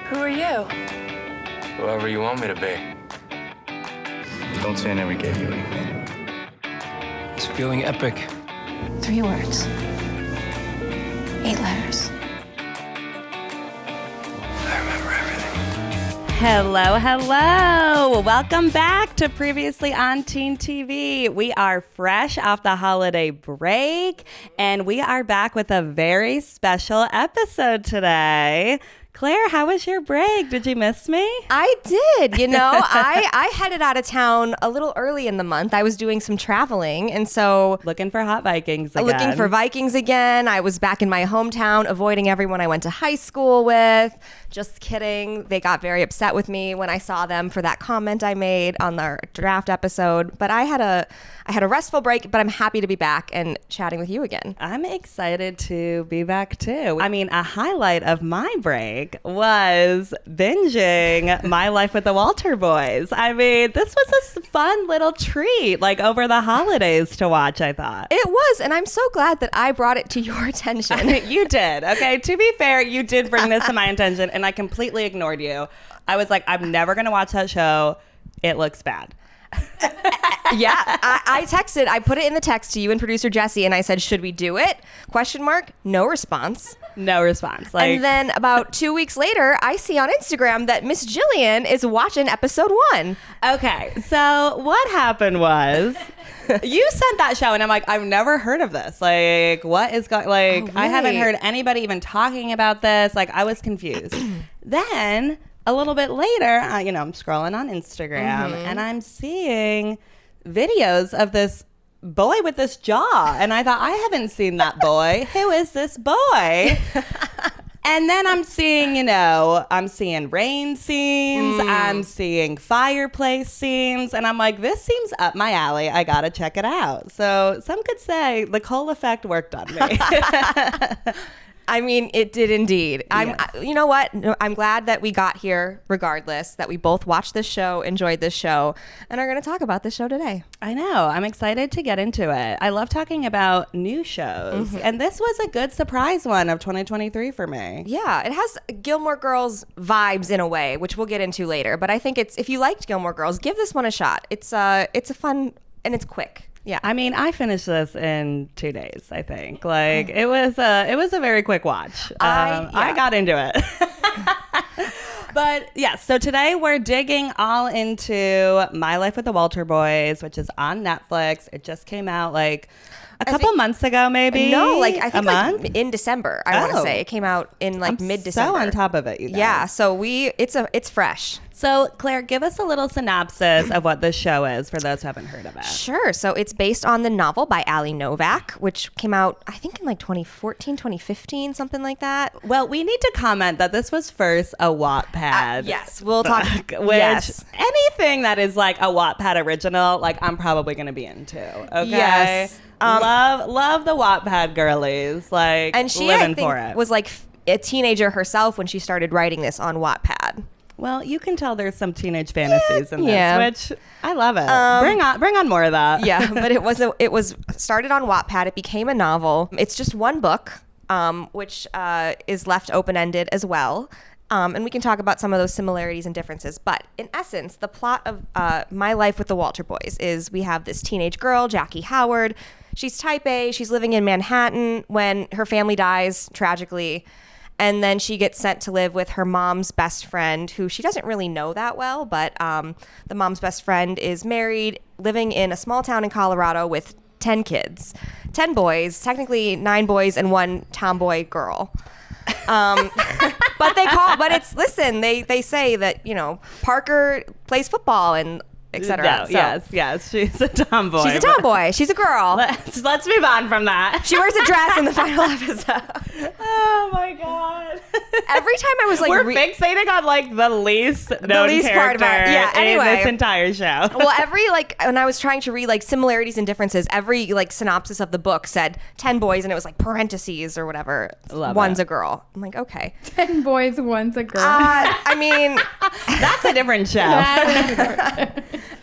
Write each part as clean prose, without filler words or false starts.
Who are you? Whoever you want me to be. Don't say I never gave you anything. It's feeling epic. 3 words. 8 letters. I remember everything. Hello. Welcome back to Previously on Teen TV. We are fresh off the holiday break, and we are back with a very special episode today. Claire, how was your break? Did you miss me? I did. I headed out of town a little early in the month. I was doing some traveling, and so Looking for hot Vikings again. looking for Vikings again. I was back in my hometown, avoiding everyone I went to high school with. Just kidding. They got very upset with me when I saw them for that comment I made on the draft episode. But I had a restful break, but I'm happy to be back and chatting with you again. I'm excited to be back too. I mean, a highlight of my break was binging My Life with the Walter Boys. I mean, this was a fun little treat, like over the holidays to watch, I thought. It was, and I'm so glad that I brought it to your attention. You did. Okay. To be fair, you did bring this to my attention, and I completely ignored you. I was like, I'm never going to watch that show. It looks bad. Yeah, I texted, I put it in the text to you and producer Jessie, and I said, should we do it? ? No response. No response. And then about 2 weeks later, I see on Instagram that Miss Jillian is watching episode 1. Okay, so what happened was you sent that show, and I'm like, I've never heard of this. Like, what is going? Like, Oh, I haven't really? heard anybody even talking about this. Like, I was confused. Then a little bit later, I'm scrolling on Instagram, and I'm seeing videos of this boy with this jaw, and I thought, I haven't seen that boy. Who is this boy? And then I'm seeing rain scenes, I'm seeing fireplace scenes, and I'm like, this seems up my alley. I gotta check it out. So some could say the Cole effect worked on me. I mean, it did indeed. Yes. You know what? I'm glad that we got here regardless, that we both watched this show, enjoyed this show, and are going to talk about this show today. I know. I'm excited to get into it. I love talking about new shows, and this was a good surprise one of 2023 for me. Yeah, it has Gilmore Girls vibes in a way, which we'll get into later. But I think if you liked Gilmore Girls, give this one a shot. It's a fun, and it's quick. Yeah. I mean, I finished this in 2 days, I think. Like, it was a very quick watch. I got into it. But yeah, so today we're digging all into My Life with the Walter Boys, which is on Netflix. It just came out like a couple months ago, maybe. No, I think a month in December. I want to say it came out in mid-December. So on top of it, you guys. Yeah, so it's fresh. So Claire, give us a little synopsis of what this show is for those who haven't heard of it. Sure. So it's based on the novel by Ali Novak, which came out, I think, in 2014, 2015, something like that. Well, we need to comment that this was first a Wattpad. Yes, we'll talk. Which anything that is like a Wattpad original, like I'm probably going to be into. Okay. Yes. Love the Wattpad girlies. Like, And she, living I think, for it. was like a teenager herself when she started writing this on Wattpad. Well, you can tell there's some teenage fantasies in this, yeah. which I love it. Bring on more of that. Yeah, but it was started on Wattpad. It became a novel. It's just one book, which is left open-ended as well. And we can talk about some of those similarities and differences. But in essence, the plot of My Life with the Walter Boys is we have this teenage girl, Jackie Howard. She's type A. She's living in Manhattan when her family dies tragically. And then she gets sent to live with her mom's best friend, who she doesn't really know that well. But the mom's best friend is married, living in a small town in Colorado with 10 kids. 10 boys, technically 9 boys and 1 tomboy girl. But they say that, Parker plays football and et cetera. No, yes. She's a tomboy. She's a tomboy. She's a girl. Let's move on from that. She wears a dress in the final episode. Oh my God. Every time I was like, we're fixating on like the least known part character about in this entire show. Well, when I was trying to read similarities and differences, every synopsis of the book said 10 boys and it was parentheses or whatever. One's a girl. I'm like, okay. 10 boys, one's a girl. I mean, that's a different show.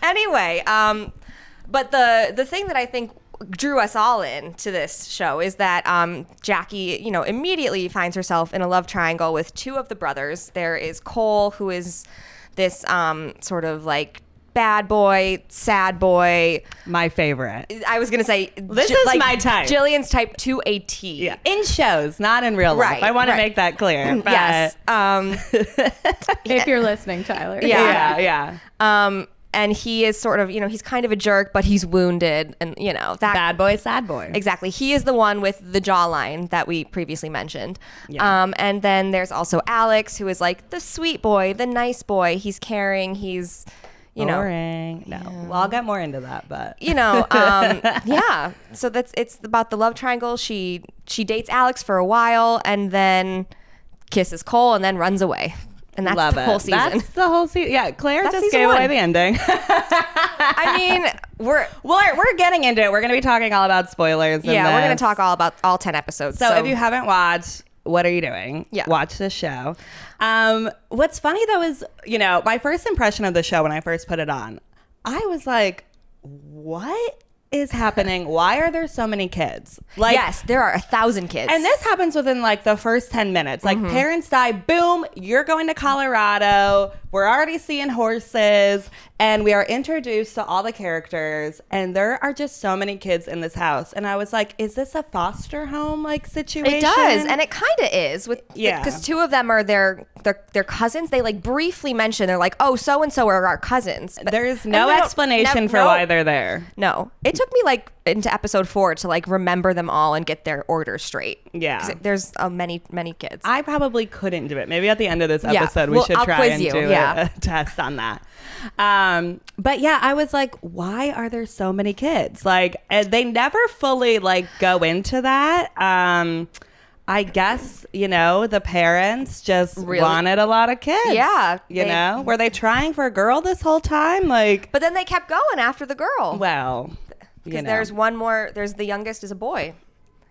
Anyway, but the thing that I think drew us all into this show is that Jackie, immediately finds herself in a love triangle with two of the brothers. There is Cole, who is this sort of like bad boy, sad boy. My favorite. I was going to say, this is my type. Jillian's type to a T. Yeah. In shows, not in real life. Right, I want to right. make that clear. But Yes. If you're listening, Tyler. yeah. And he is sort of, he's kind of a jerk, but he's wounded. And, that. Bad boy, sad boy. Exactly. He is the one with the jawline that we previously mentioned. Yeah. And then there's also Alex, who is like the sweet boy, the nice boy. He's caring. He's, Boring. No. Well, I'll get more into that, but yeah. So it's about the love triangle. She dates Alex for a while and then kisses Cole and then runs away. And that's the whole season. That's the whole season. Yeah, Claire That's just season gave away one. the ending. I mean, we're getting into it. We're going to be talking all about spoilers. we're going to talk all about all 10 episodes. So if you haven't watched, what are you doing? Yeah. Watch this show. What's funny though is, my first impression of the show when I first put it on, I was like, what is happening? Why are there so many kids? Like, yes, there are 1,000 kids. and this happens within like the first 10 minutes. Like parents die, boom, you're going to Colorado. We're already seeing horses and we are introduced to all the characters and there are just so many kids in this house. And I was like, is this a foster home like situation? It does, and it kind of is Yeah. because two of them are their cousins. They like briefly mention they're like, oh, so and so are our cousins. But There's no explanation for why they're there. No, it took me like into episode 4 to like remember them all and get their order straight. Yeah. 'Cause there's many kids. I probably couldn't do it. Maybe at the end of this Yeah. episode, we Well, should I'll try quiz and you. do Yeah. a test on that. But yeah, I was like, why are there so many kids? Like, and they never fully like go into that. I guess, the parents just Really? wanted a lot of kids. Yeah, Were they trying for a girl this whole time? Like, but then they kept going after the girl. well, Because there's one more. There's the youngest is a boy.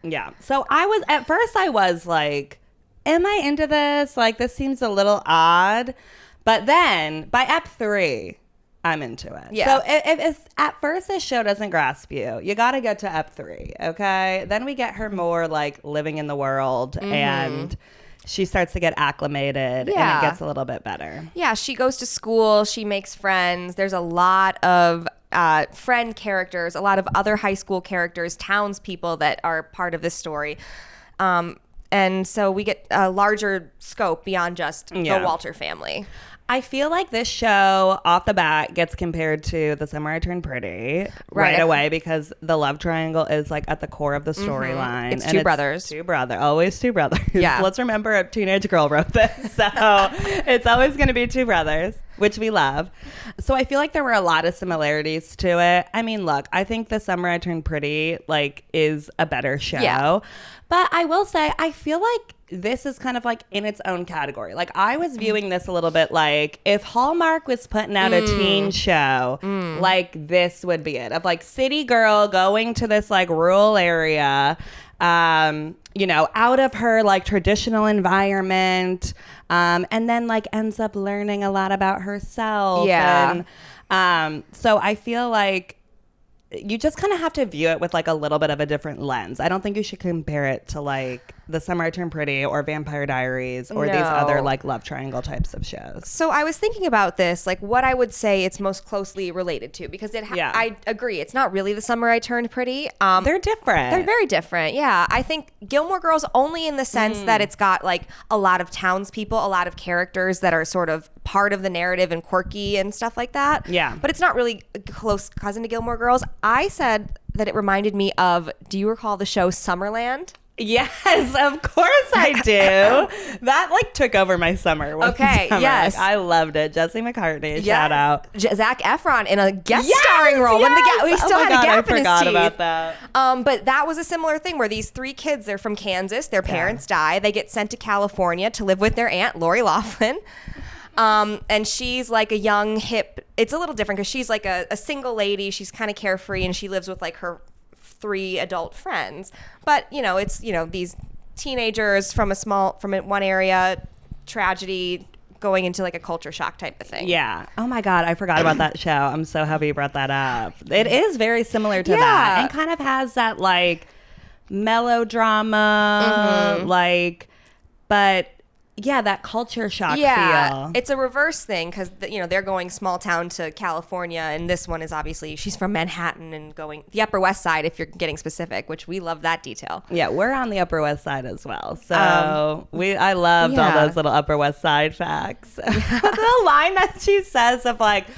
Yeah. So at first I was like, am I into this? Like, this seems a little odd. But then by ep 3, I'm into it. Yeah. So if at first this show doesn't grasp you, you got to get to ep 3. Okay. Then we get her more like living in the world and she starts to get acclimated and Yeah. it gets a little bit better. Yeah, she goes to school. She makes friends. There's a lot of friend characters, a lot of other high school characters, townspeople that are part of this story. And so we get a larger scope beyond just the Walter family. I feel like this show off the bat gets compared to The Summer I Turned Pretty right away because the love triangle is like at the core of the storyline. It's two brothers. Always two brothers. Yeah. Let's remember a teenage girl wrote this. So it's always going to be two brothers, which we love. So I feel like there were a lot of similarities to it. I mean, look, I think The Summer I Turned Pretty like is a better show. Yeah. But I will say, I feel like this is kind of like in its own category. Like I was viewing this a little bit like if Hallmark was putting out a teen show, like this would be it. Of like city girl going to this like rural area, out of her like traditional environment, and then like ends up learning a lot about herself. Yeah. And so I feel like you just kind of have to view it with like a little bit of a different lens. I don't think you should compare it to like The Summer I Turned Pretty or Vampire Diaries or these other like love triangle types of shows. So I was thinking about this, like what I would say it's most closely related to, because I agree, it's not really The Summer I Turned Pretty. They're different. They're very different. Yeah. I think Gilmore Girls only in the sense that it's got like a lot of townspeople, a lot of characters that are sort of part of the narrative and quirky and stuff like that. Yeah. But it's not really a close cousin to Gilmore Girls. I said that it reminded me of, do you recall the show Summerland? Yes, of course I do. That like took over my summer. Okay, summer. yes. Like, I loved it. Jessie McCartney, shout out. Zac Efron in a guest starring role. When we still had a gap in his teeth. I forgot about that. But that was a similar thing where these 3 kids, they're from Kansas. Their parents die. They get sent to California to live with their aunt, Lori Loughlin. And she's like a young, hip. It's a little different because she's like a single lady. She's kind of carefree and she lives with like her 3 adult friends. But, it's, these teenagers from one area, tragedy, going into like a culture shock type of thing. Yeah. Oh my God, I forgot about that show. I'm so happy you brought that up. It is very similar to Yeah. that, and kind of has that like melodrama, like, but yeah, that culture shock feel. It's a reverse thing because they're going small town to California, and this one is obviously she's from Manhattan and going the Upper West Side, if you're getting specific, which we love that detail. Yeah, we're on the Upper West Side as well, so I loved all those little Upper West Side facts. The line that she says of like,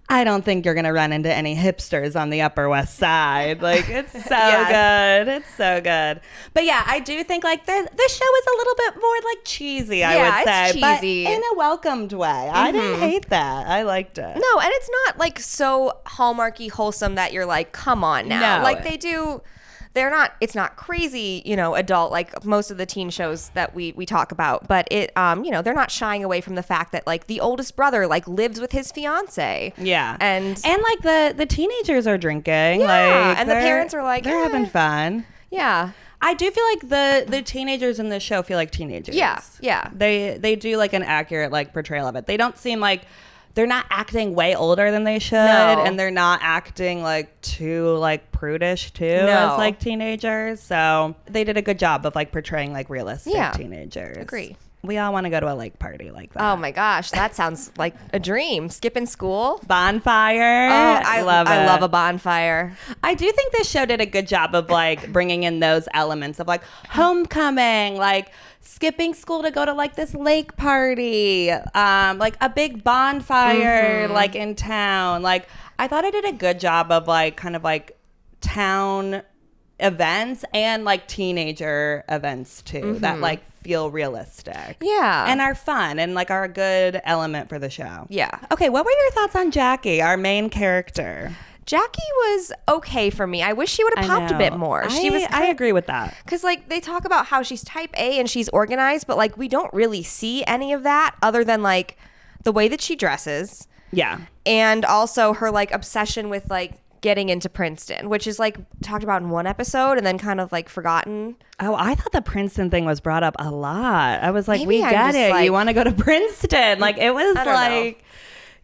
I don't think you're gonna run into any hipsters on the Upper West Side. Like, it's so good. It's so good. But yeah, I do think like this show is a little bit more like cheesy. I would say, it's cheesy, but in a welcomed way. I didn't hate that. I liked it. No, and it's not like so hallmarky wholesome that you're like, come on now. No. Like they do. It's not crazy, adult like most of the teen shows that we talk about, but they're not shying away from the fact that like the oldest brother like lives with his fiance. Yeah. And like the teenagers are drinking. Yeah. Like, And the parents are like, they're having fun. Yeah. I do feel like the teenagers in this show feel like teenagers. Yeah. Yeah. They do like an accurate like portrayal of it. They don't seem like they're not acting way older than they should, and they're not acting like too like prudish too as like teenagers. So they did a good job of like portraying like realistic teenagers. Agree. We all want to go to a lake party like that. Oh my gosh, that sounds like a dream. Skipping school. Bonfire. Oh, I love a bonfire. I do think this show did a good job of like bringing in those elements of like homecoming, like skipping school to go to like this lake party, like a big bonfire like in town. Like I thought I did a good job of like kind of like town events and like teenager events too that like feel realistic. Yeah. And are fun and like are a good element for the show. Yeah. Okay, what were your thoughts on Jackie, our main character? Jackie was okay for me. I wish she would have popped a bit more. I agree with that. Because, like, they talk about how she's type A and she's organized, but, like, we don't really see any of that other than, like, the way that she dresses. Yeah. And also her, like, obsession with, like, getting into Princeton, which is, like, talked about in one episode and then kind of, like, forgotten. Oh, I thought the Princeton thing was brought up a lot. I was like, Maybe we I'm get just it. like- You want to go to Princeton. Like, it was I don't like...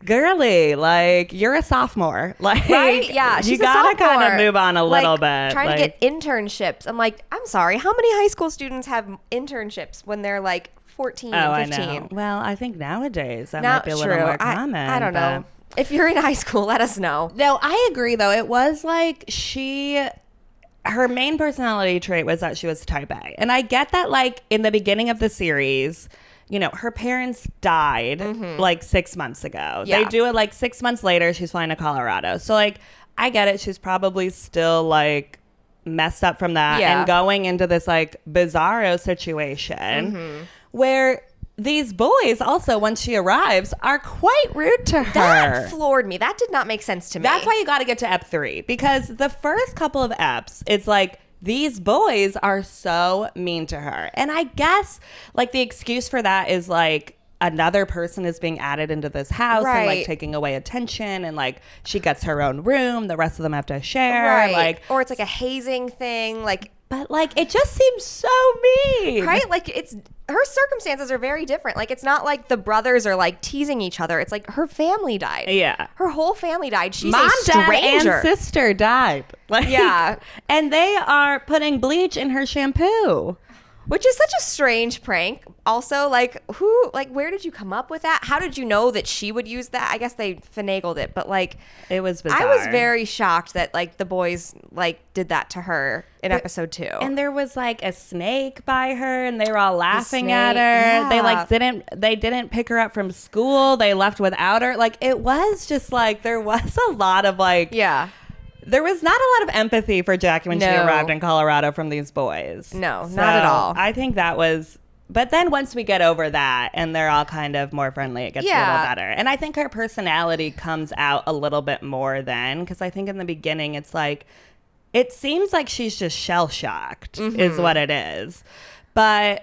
girly, like you're a sophomore, like Right? Yeah, you she's a gotta kind sophomore. of move on a little Like, bit. Trying like, to get internships. I'm like, I'm sorry. How many high school students have internships when they're like 14, I 15? know. Well, I think nowadays that Now, might be a little more common. I don't know. If you're in high school, let us know. No, I agree though. It was like her main personality trait was that she was type A. And I get that like in the beginning of the series, her parents died like 6 months ago. Yeah. They do it like 6 months later. She's flying to Colorado. So like, I get it. She's probably still like messed up from that and going into this like bizarro situation where these boys also, once she arrives, are quite rude to her. That floored me. That did not make sense to me. That's why you got to get to ep 3, because the first couple of eps, it's like, these boys are so mean to her. And I guess like the excuse for that is like another person is being added into this house and like taking away attention, and like she gets her own room, the rest of them have to share. Like, or it's like a hazing thing. Like, but like it just seems so mean. Right? Like her circumstances are very different. Like it's not like the brothers are like teasing each other. It's like her family died. Yeah. Her whole family died. She's Mom, a stranger. Dad, and sister died. Like, yeah. And they are putting bleach in her shampoo. Which is such a strange prank. Also, like, where did you come up with that? How did you know that she would use that? I guess they finagled it, but like, it was bizarre. I was very shocked that like the boys like did that to her in episode 2. And there was like a snake by her, and they were all laughing at her. Yeah. They like didn't pick her up from school. They left without her. Like it was just like there was a lot of like There was not a lot of empathy for Jackie when she arrived in Colorado from these boys. No, not at all. I think that was... But then once we get over that and they're all kind of more friendly, it gets a little better. And I think her personality comes out a little bit more then, because I think in the beginning it's like... It seems like she's just shell-shocked is what it is. But...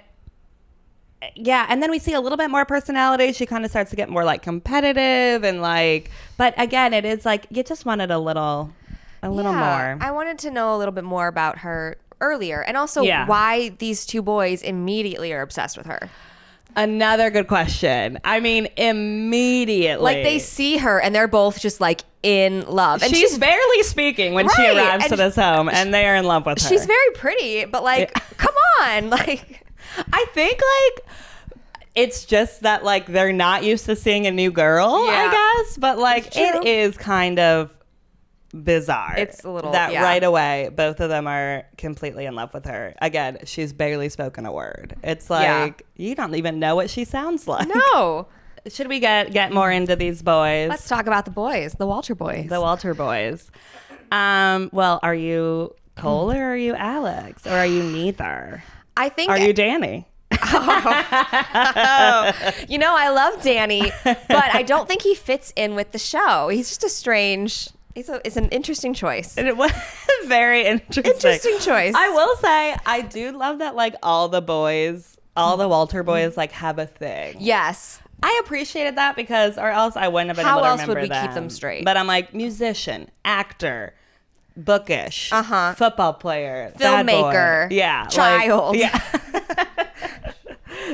Yeah, and then we see a little bit more personality. She kind of starts to get more like competitive and like... But again, it is like you just wanted a little more. I wanted to know a little bit more about her earlier, and also why these two boys immediately are obsessed with her. Another good question. I mean, immediately. Like they see her and they're both just like in love. And she's barely speaking when she Right, arrives and to this home, and they are in love with her. she's very pretty, but like, come on. Like, I think like it's just that like they're not used to seeing a new girl, Yeah. I guess. But like It's true. it is kind of bizarre. It's a little- that yeah. right away both of them are completely in love with her. Again, she's barely spoken a word. It's like you don't even know what she sounds like. no. Should we get more into these boys? Let's talk about the boys, the Walter boys. The Walter boys. Well, are you Cole or are you Alex? Or are you neither? I think. Are you Danny? You know, I love Danny, but I don't think he fits in with the show. He's just a strange. It's an interesting choice. And it was very interesting. Interesting choice. I will say, I do love that like all the Walter boys like have a thing. Yes. I appreciated that because, or else I wouldn't have been How able to else would remember we keep them straight? But I'm like musician, actor, bookish, Uh-huh. football player, bad boy. Filmmaker, yeah, child. yeah.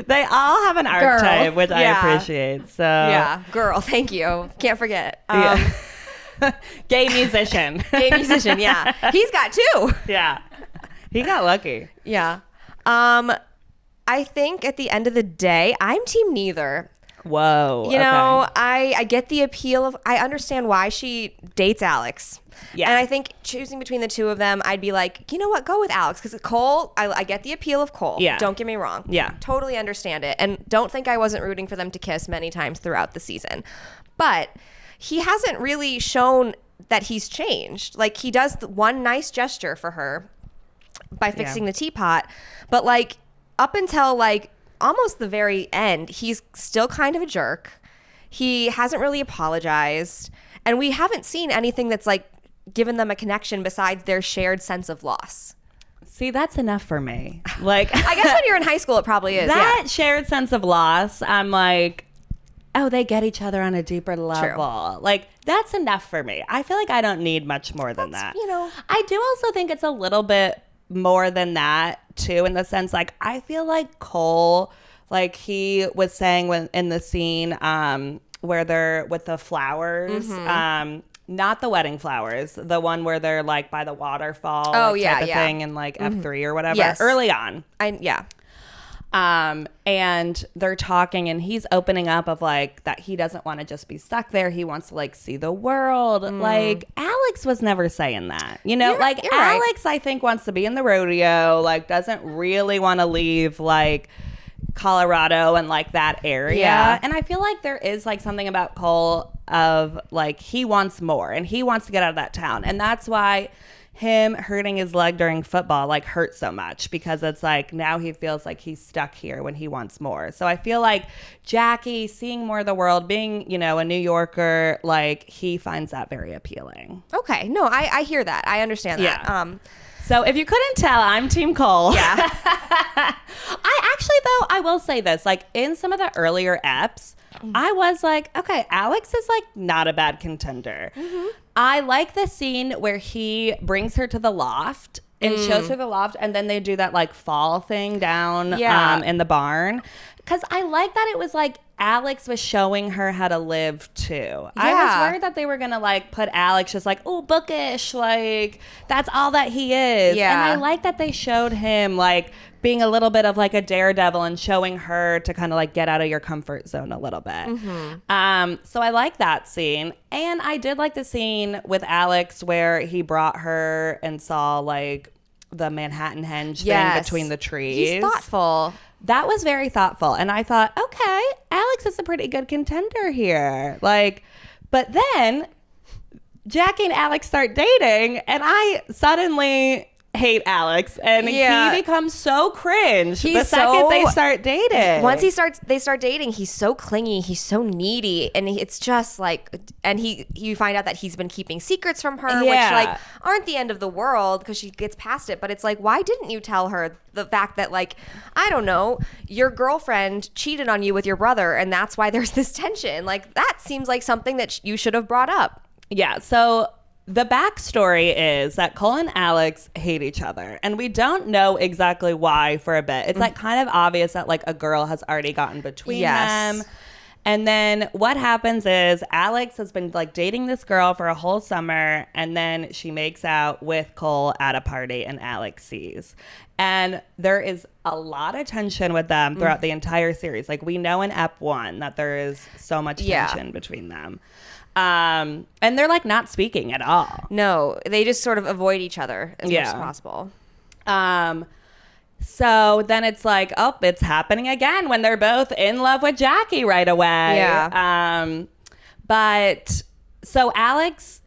They all have an archetype, which I Yeah. appreciate. So Yeah. Girl, thank you. Can't forget. Yeah. Gay musician. Gay musician, yeah. He's got two. Yeah. He got lucky. Yeah. I think at the end of the day, I'm team neither. Whoa. You know, I get the appeal of, I understand why she dates Alex. Yeah. And I think choosing between the two of them, I'd be like, you know what, go with Alex. Because Cole, I get the appeal of Cole. Yeah. Don't get me wrong. Yeah. Totally understand it. And don't think I wasn't rooting for them to kiss many times throughout the season. But he hasn't really shown that he's changed. Like, he does one nice gesture for her by fixing the teapot. But, like, up until, like, almost the very end, he's still kind of a jerk. He hasn't really apologized. And we haven't seen anything that's, like, given them a connection besides their shared sense of loss. See, that's enough for me. Like, I guess when you're in high school, it probably is. that Yeah. shared sense of loss, I'm like, oh, they get each other on a deeper level. Like, that's enough for me. I feel like I don't need much more than that. you know. I do also think it's a little bit more than that, too, in the sense, like, I feel like Cole, like, he was saying when in the scene where they're with the flowers, not the wedding flowers, the one where they're, like, by the waterfall type of thing in, like, F3 or whatever, Yes. early on. Yeah. And they're talking and he's opening up of like that he doesn't want to just be stuck there. He wants to like see the world. Like Alex was never saying that, you know, You're like right. Alex, I think wants to be in the rodeo, like doesn't really want to leave like Colorado and like that area. Yeah. And I feel like there is like something about Cole of like, he wants more and he wants to get out of that town. And that's why him hurting his leg during football like hurts so much, because it's like now he feels like he's stuck here when he wants more. So I feel like Jackie seeing more of the world, being, you know, a New Yorker, like he finds that very appealing. Okay. No, I hear that. I understand that. Yeah. So if you couldn't tell, I'm Team Cole. Yeah. I actually, though, I will say this, like in some of the earlier eps, I was like, okay, Alex is like not a bad contender. I like the scene where he brings her to the loft and shows her the loft, and then they do that like fall thing down in the barn. Because I like that it was like Alex was showing her how to live too. I was worried that they were gonna like put Alex just like, oh, bookish, like that's all that he is. Yeah. And I like that they showed him like being a little bit of like a daredevil and showing her to kind of like get out of your comfort zone a little bit. So I like that scene. And I did like the scene with Alex where he brought her and saw like the Manhattan Henge thing between the trees. He's thoughtful. That was very thoughtful. And I thought, okay, Alex is a pretty good contender here. Like, but then Jackie and Alex start dating and I suddenly hate Alex and he becomes so cringe the second they start dating. Once they start dating, he's so clingy, he's so needy, and it's just like, and you find out that he's been keeping secrets from her, which like aren't the end of the world because she gets past it. But it's like, why didn't you tell her the fact that like, I don't know, your girlfriend cheated on you with your brother, and that's why there's this tension? Like that seems like something that you should have brought up. Yeah. So the backstory is that Cole and Alex hate each other, and we don't know exactly why for a bit. It's like kind of obvious that like a girl has already gotten between them. And then what happens is Alex has been like dating this girl for a whole summer, and then she makes out with Cole at a party, and Alex sees. And there is a lot of tension with them throughout the entire series. Like we know in Ep 1 that there is so much tension between them. And they're like not speaking at all. No, they just sort of avoid each other as much as possible. So then it's like, oh, it's happening again when they're both in love with Jackie right away. Yeah. But so Alex,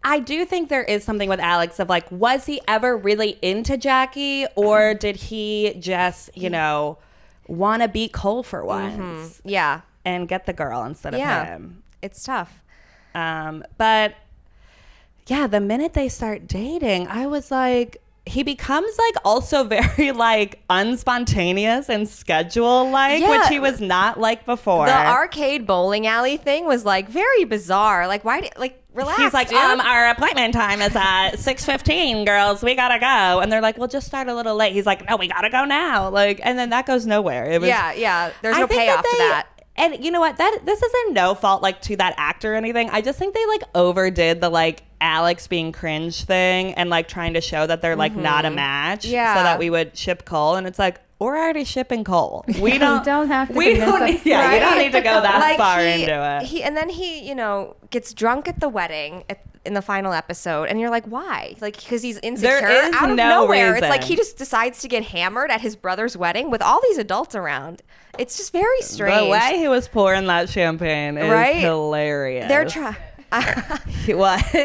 I do think there is something with Alex of like, was he ever really into Jackie, or did he just, want to beat Cole for once? Yeah. And get the girl instead of him. It's tough. But yeah, the minute they start dating, I was like, he becomes like also very like unspontaneous and schedule like, which he was not like before. The arcade bowling alley thing was like very bizarre. Like why? Relax. He's like, dude. our appointment time is at 6:15, girls. We gotta go. And they're like, well, just start a little late. He's like, no, we gotta go now. Like, and then that goes nowhere. It was, There's no payoff to that. And you know what? This isn't no fault like to that actor or anything. I just think they like overdid the like Alex being cringe thing and like trying to show that they're like not a match, so that we would ship Cole. And it's like, we're already shipping Cole. We don't have to. We don't. Us. Yeah, you don't need to go that like far into it. And then he gets drunk at the wedding in the final episode, and you're like, why? Like, because he's insecure. There is out of no nowhere. reason. It's like he just decides to get hammered at his brother's wedding with all these adults around. It's just very strange. The way he was pouring that champagne is hilarious. They're trying. What?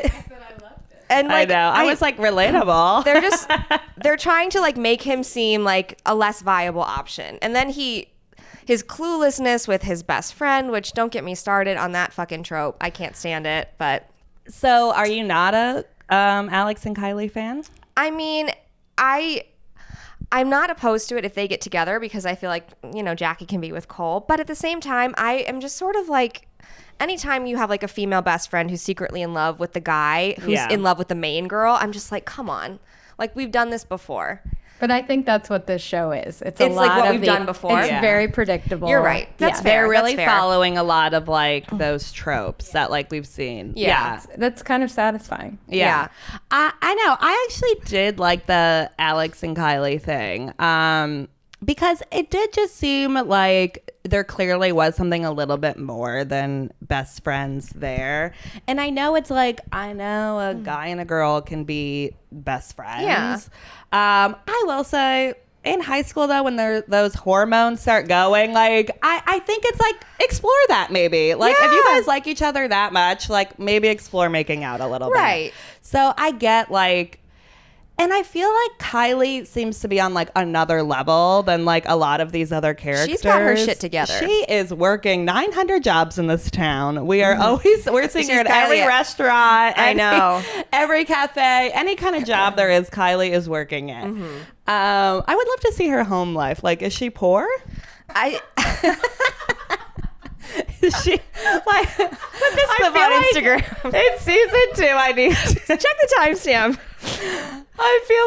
And like, I know. I was like relatable. They're trying to like make him seem like a less viable option. And then his cluelessness with his best friend, which don't get me started on that fucking trope. I can't stand it. But so are you not a Alex and Kylie fan? I mean, I'm not opposed to it if they get together because I feel like, Jackie can be with Cole. But at the same time, I am just sort of like, anytime you have like a female best friend who's secretly in love with the guy who's in love with the main girl, I'm just like, come on. Like, we've done this before. But I think that's what this show is. It's like what we've done before. It's very predictable. You're right. That's fair. They're really That's fair. following a lot of like those tropes that like we've seen. Yeah. That's kind of satisfying. Yeah. I know. I actually did like the Alex and Kylie thing. Because it did just seem like there clearly was something a little bit more than best friends there. And I know it's like, I know a guy and a girl can be best friends. Yeah. I will say, in high school, though, when those hormones start going, like, I think it's like, explore that maybe. Like, if you guys like each other that much, like, maybe explore making out a little bit. Right. So I get, like, and I feel like Kylie seems to be on like another level than like a lot of these other characters. She's got her shit together. She is working 900 jobs in this town. We're seeing her at every restaurant. I know. Every cafe, any kind of job there is, Kylie is working in. I would love to see her home life. Like, is she poor? Is she like? Put this clip on Instagram. It's season 2. I need to check the timestamp. I feel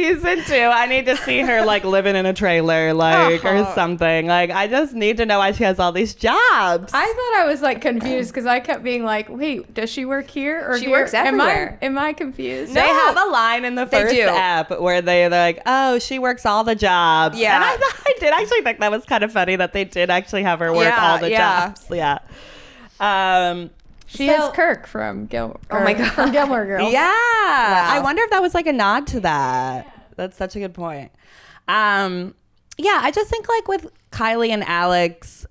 like in season 2, I need to see her like living in a trailer, like or something. Like, I just need to know why she has all these jobs. I thought I was like confused because I kept being like, "Wait, does she work here or she here? works everywhere?" Am I confused? They have a line in the first app where they're like, "Oh, she works all the jobs." Yeah, and I did actually think that was kind of funny that they did actually have her work all the jobs. Yeah. She is Kirk from Gilmore Girls. Yeah. Wow. I wonder if that was like a nod to that. That's such a good point. Yeah, I just think like with Kylie and Alex,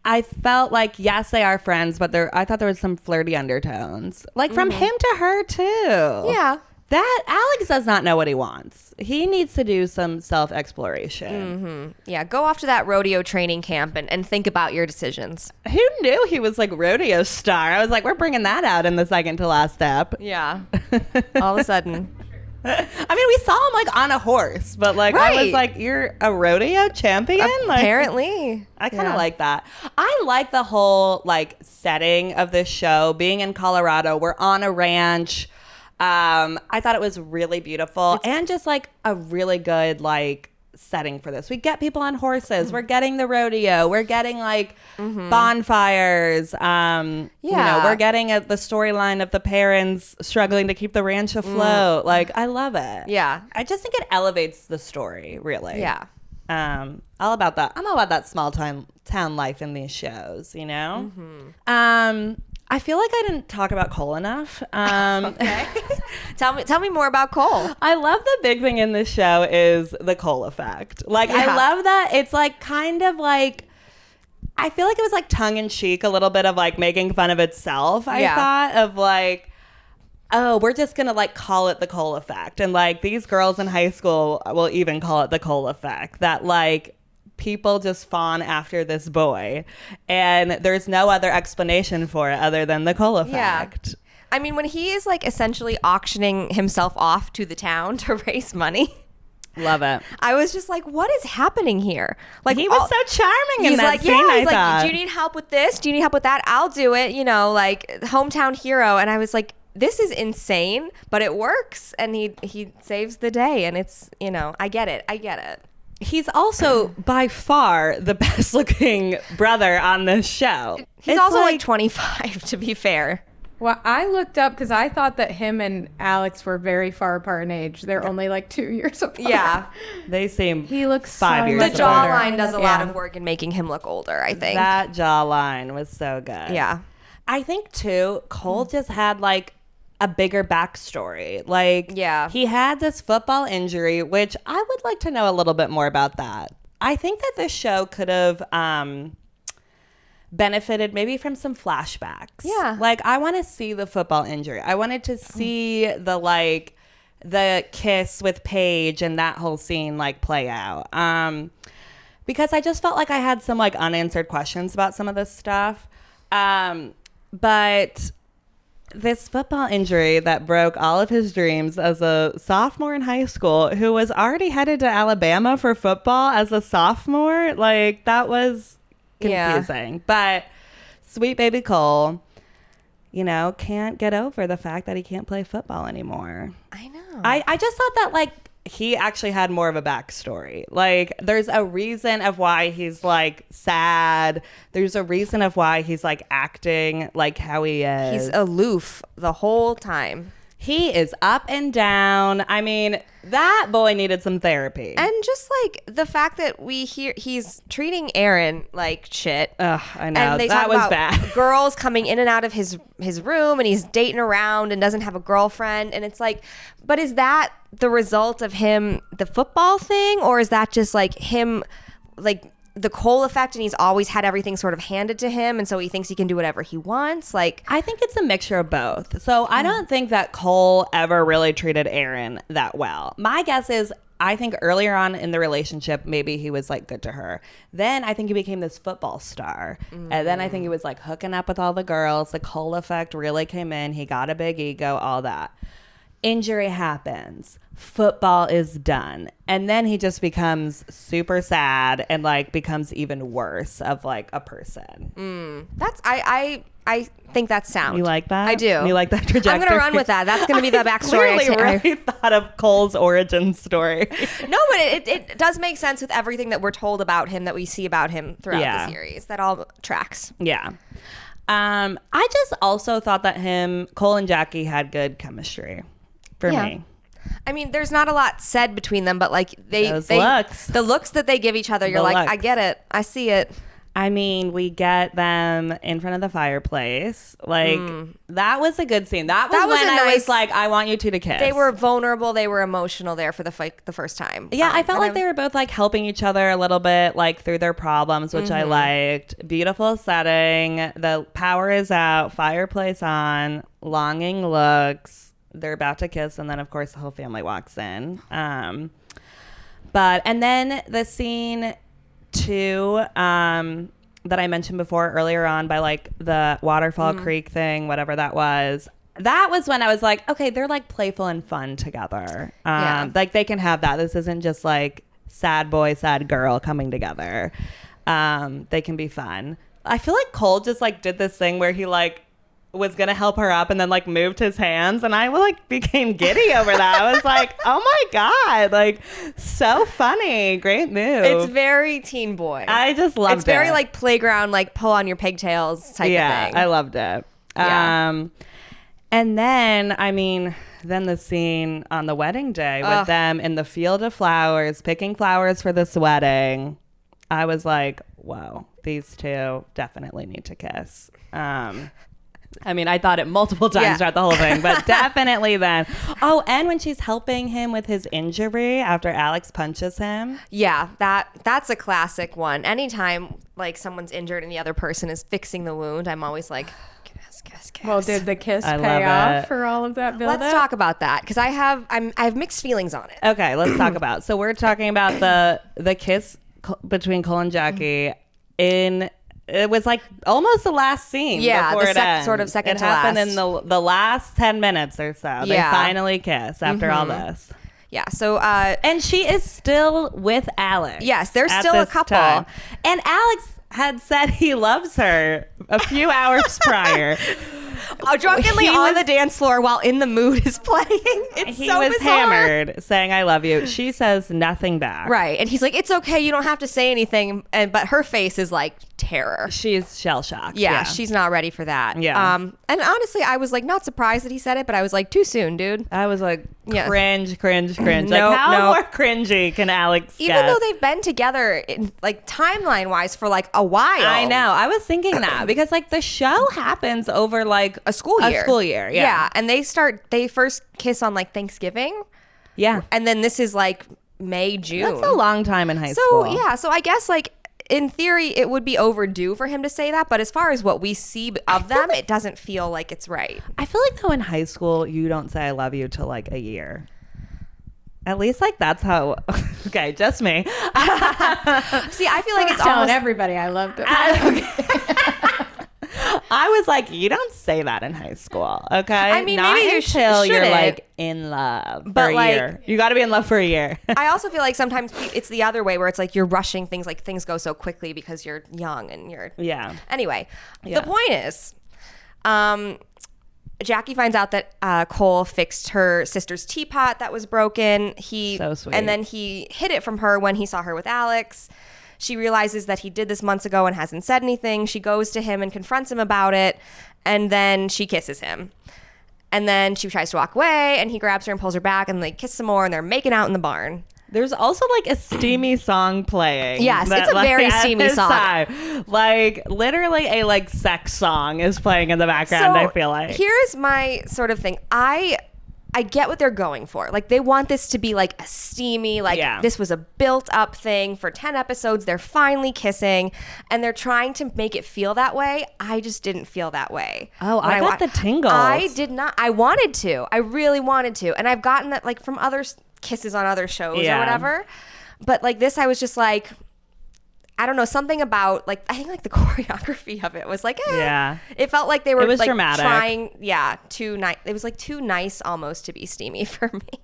I felt like, yes, they are friends, but I thought there was some flirty undertones. Like from him to her too. Yeah. That Alex does not know what he wants. He needs to do some self-exploration. Yeah, go off to that rodeo training camp and think about your decisions. Who knew he was like rodeo star? I was like, we're bringing that out in the second to last step. Yeah. All of a sudden. I mean, we saw him like on a horse, but like I was Right. like, you're a rodeo champion? Like, Apparently. I kind of Yeah. like that. I like the whole like setting of this show, being in Colorado. We're on a ranch. I thought it was really beautiful and just like a really good like setting for this. We get people on horses. We're getting the rodeo. We're getting like bonfires. You know, we're getting the storyline of the parents struggling to keep the ranch afloat. Like, I love it. Yeah. I just think it elevates the story, really. Yeah. All about that. I'm all about that small town life in these shows, you know? I feel like I didn't talk about Cole enough. Okay. Tell me more about Cole. I love the big thing in this show is the Cole effect. Like, I Yeah. love that. It's like kind of like, I feel like it was like tongue in cheek, a little bit of like making fun of itself. I thought of like, oh, we're just going to like call it the Cole effect. And like these girls in high school will even call it the Cole effect. That like people just fawn after this boy. And there's no other explanation for it other than the Cole effect. I mean, when he is like essentially auctioning himself off to the town to raise money, Love it. I was just like, what is happening here? Like, He was so charming in he's that like, scene, yeah, I he's like, thought. do you need help with this? Do you need help with that? I'll do it. You know, like hometown hero. And I was like, this is insane, but it works. And he saves the day. And it's, you know, I get it. He's also by far the best looking brother on this show. He's It's also like 25, to be fair. Well, I looked up because I thought that him and Alex were very far apart in age. They're only like 2 years apart. Yeah. They seem He looks 5 so years The much apart. jawline does a lot Yeah. of work in making him look older, I think. That jawline was so good. Yeah. I think too, Cole just had like a bigger backstory. Like, Yeah. he had this football injury, which I would like to know a little bit more about that. I think that this show could have benefited maybe from some flashbacks. Yeah. Like, I want to see the football injury. I wanted to see the kiss with Paige and that whole scene like play out. Because I just felt like I had some like unanswered questions about some of this stuff. But this football injury that broke all of his dreams as a sophomore in high school, who was already headed to Alabama for football as a sophomore, like that was confusing. But sweet baby Cole, you know, can't get over the fact that he can't play football anymore. I know. I just thought that like he actually had more of a backstory. Like, there's a reason of why he's like sad. There's a reason of why he's like acting like how he is. He's aloof the whole time. He is up and down. I mean, that boy needed some therapy. And just like the fact that we hear he's treating Aaron like shit. Ugh, I know. And they that talk was about bad. girls coming in and out of his room, and he's dating around and doesn't have a girlfriend. And it's like, but is that the result of him, the football thing? Or is that just like him, like the Cole effect, and he's always had everything sort of handed to him, and so he thinks he can do whatever he wants? Like, I think it's a mixture of both. So I don't think that Cole ever really treated Aaron that well. My guess is, I think earlier on in the relationship, maybe he was like good to her. Then I think he became this football star. And then I think he was like hooking up with all the girls. The Cole effect really came in. He got a big ego, all that. Injury happens. Football is done. And then he just becomes super sad and like becomes even worse of like a person. that's I think that's sound. You like that? I do. You like that trajectory? I'm gonna run with that. That's gonna be the backstory. Clearly really thought of Cole's origin story. No, but it does make sense with everything that we're told about him, that we see about him throughout Yeah. the series. That all tracks. Yeah. I just also thought that Cole and Jackie had good chemistry for Yeah. me. I mean, there's not a lot said between them, but like Those looks. the looks that they give each other, you're The like, looks. I get it, I see it. I mean, we get them in front of the fireplace. Like, that was a good scene. That was was when a I was nice- like, I want you two to kiss. They were vulnerable, they were emotional there for the first time. Yeah, I felt and like they were both like helping each other a little bit, like through their problems, which I liked. Beautiful setting. The power is out, fireplace on, longing looks. They're about to kiss, and then of course the whole family walks in. And then the scene too, that I mentioned before earlier on by like the Waterfall Creek thing, whatever that was. that was when I was like, okay, they're like playful and fun together. Yeah. Like they can have that. This isn't just like sad boy, sad girl coming together. They can be fun. I feel like Cole just like did this thing where he like was gonna help her up and then like moved his hands, and I like became giddy over that. I was like, oh my God, like so funny. Great move. It's very teen boy. I just loved it. It's very like playground, like pull on your pigtails type of thing. Yeah, I loved it. Yeah. And then, I mean, then the scene on the wedding day with them in the field of flowers, picking flowers for this wedding. I was like, whoa, these two definitely need to kiss. I mean, I thought it multiple times throughout the whole thing, but definitely then. Oh, and when she's helping him with his injury after Alex punches him. Yeah, that's a classic one. Anytime like someone's injured and the other person is fixing the wound, I'm always like, kiss. Well, did the kiss I pay love off it. for all of that build-up? Let's talk about that because I have mixed feelings on it. Okay, let's talk about. So we're talking about the kiss between Cole and Jackie in. It was like almost the last scene. Yeah, before the it ends. sort of second it to happened last. in the last 10 minutes or so. They Yeah. finally kiss after all this. Yeah, so And she is still with Alex. Yes, they're at still a this couple. time. And Alex had said he loves her a few hours prior. drunkenly He on was- the dance floor while In the Mood is playing. It's He so was bizarre. hammered, saying "I love you." She says nothing back. Right, and he's like, "It's okay, you don't have to say anything." But her face is like terror. She's shell shocked. Yeah, she's not ready for that. Yeah. And honestly, I was like not surprised that he said it, but I was like, too soon, dude. I was like, Yeah. cringe. Like, Nope, how nope. more cringy can Alex Even get? though they've been together, in, like timeline wise, for like a while. I know. I was thinking that because like the show happens over like A school year. Yeah. And they first kiss on like Thanksgiving, Yeah. and then this is like May, June. That's a long time in high So school. yeah, so I guess like in theory it would be overdue for him to say that, but as far as what we see of them, it doesn't feel like it's right. I feel like though in high school you don't say I love you till like a year. At least like that's how. Okay, just me. See, I feel like it's telling almost everybody I loved it. I was like, you don't say that in high school, okay? I mean, not maybe you until you're shouldn't. like in love But, for a like- year. You got to be in love for a year. I also feel like sometimes it's the other way where it's like you're rushing things, like things go so quickly because you're young and you're Yeah. Anyway, Yeah. the point is, Jackie finds out that Cole fixed her sister's teapot that was broken. So sweet. And then he hid it from her when he saw her with Alex. She realizes that he did this months ago and hasn't said anything. She goes to him and confronts him about it, and then she kisses him. And then she tries to walk away, and he grabs her and pulls her back, and they kiss some more, and they're making out in the barn. There's also like a steamy song playing. Yes, that, it's a very at steamy this song. time, like literally a like sex song is playing in the background. I feel like here's my sort of thing. I get what they're going for. Like they want this to be like a steamy, like this was a built up thing for 10 episodes. They're finally kissing and they're trying to make it feel that way. I just didn't feel that way. Oh, I got the tingles. I did not. I wanted to. I really wanted to. And I've gotten that like from other kisses on other shows or whatever. But like this, I was just like, I don't know, something about like I think like the choreography of it was like it felt like they were It was like dramatic. trying too nice. It was like too nice almost to be steamy for me.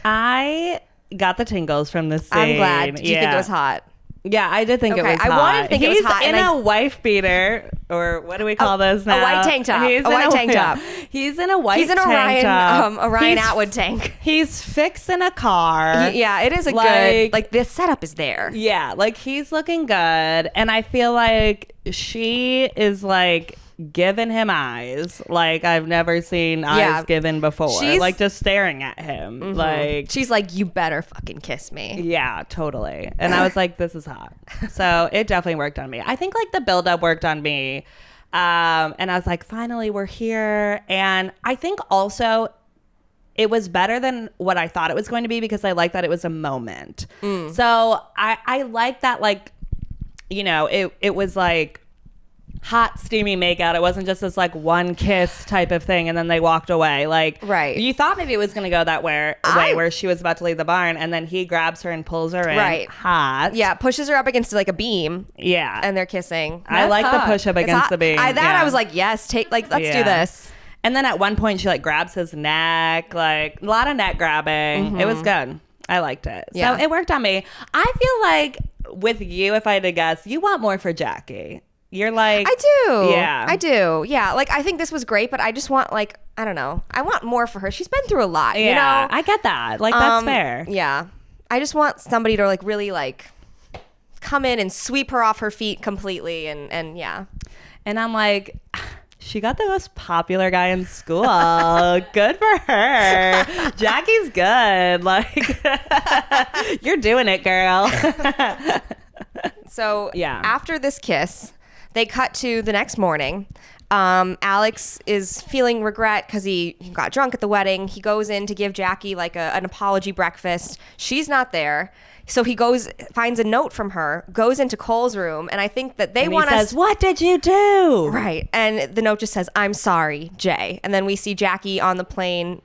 I got the tingles from this scene. I'm glad. Did you think it was hot? Yeah, I did think it was hot. I wanted to think it was hot, He's in and a wife beater, or what do we call those now? A white tank top. He's A white tank top. He's in a white He's in tank top. a Ryan He's- Atwood tank. He's fixing a car. Yeah, it is a Like- good like the setup is there. Yeah, like he's looking good. And I feel like she is like giving him eyes like I've never seen eyes given before. She's- Like just staring at him. Like She's like, you better fucking kiss me. yeah, totally. And I was like, this is hot. So it definitely worked on me. I think like the buildup worked on me. And I was like, finally, we're here. And I think also it was better than what I thought it was going to be because I like that it was a moment. So I like that, like, you know, it was like hot, steamy makeout. It wasn't just this like one kiss type of thing and then they walked away. Like, Right. you thought maybe it was going to go that way where she was about to leave the barn and then he grabs her and pulls her in. Right. Hot. Yeah, pushes her up against like a beam Yeah. and they're kissing. I like the hot. push up It's against hot. the beam. I Yeah. was like, yes, let's do Yeah. this. And then at one point she like grabs his neck, like a lot of neck grabbing. It was good. I liked it. Yeah. So it worked on me. I feel like with you, if I had to guess, you want more for Jackie. You're like, I do. Yeah. I do. Yeah. Like, I think this was great, but I just want, like, I don't know. I want more for her. She's been through a lot, you know? I get that. Like, that's fair. Yeah. I just want somebody to, like, really, like, come in and sweep her off her feet completely. And yeah. And I'm like, she got the most popular guy in school. Good for her. Jackie's good. Like, you're doing it, girl. So Yeah. after this kiss, they cut to the next morning. Alex is feeling regret because he got drunk at the wedding. He goes in to give Jackie like an apology breakfast. She's not there. So he goes, finds a note from her, goes into Cole's room, and I think that they want He us. says, what did you do? Right. And the note just says, I'm sorry, Jay. And then we see Jackie on the plane